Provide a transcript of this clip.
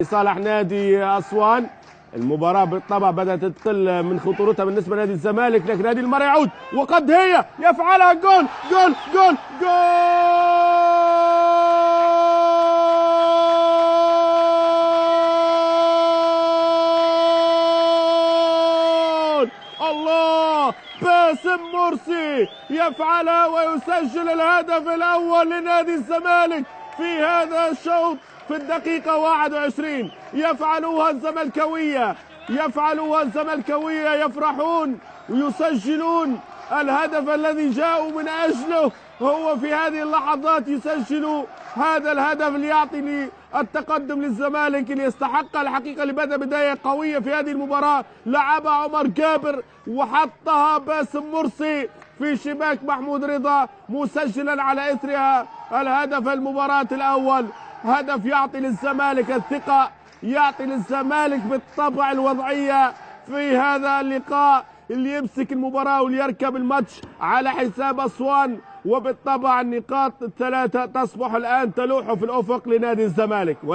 صالح نادي أسوان. المباراة بالطبع بدأت تقل من خطورتها بالنسبة لنادي الزمالك، لكن نادي المرء يعود وقد هي يفعلها. جول جول جول جول! الله! باسم مرسي يفعلها ويسجل الهدف الأول لنادي الزمالك في هذا الشوط في الدقيقة 21. يفعلوها الزملكاوية، يفرحون ويسجلون الهدف الذي جاءوا من أجله. هو في هذه اللحظات يسجلوا هذا الهدف ليعطي التقدم للزمالك اللي يستحق الحقيقة، اللي بدأ بداية قوية في هذه المباراة. لعبها عمر جابر وحطها باسم مرسي في شباك محمود رضا، مسجلا على إثرها الهدف المباراة الأول. هدف يعطي للزمالك الثقة، يعطي للزمالك بالطبع الوضعية في هذا اللقاء، اللي يمسك المباراة واللي يركب الماتش على حساب أسوان. وبالطبع النقاط الثلاثة تصبح الآن تلوح في الأفق لنادي الزمالك.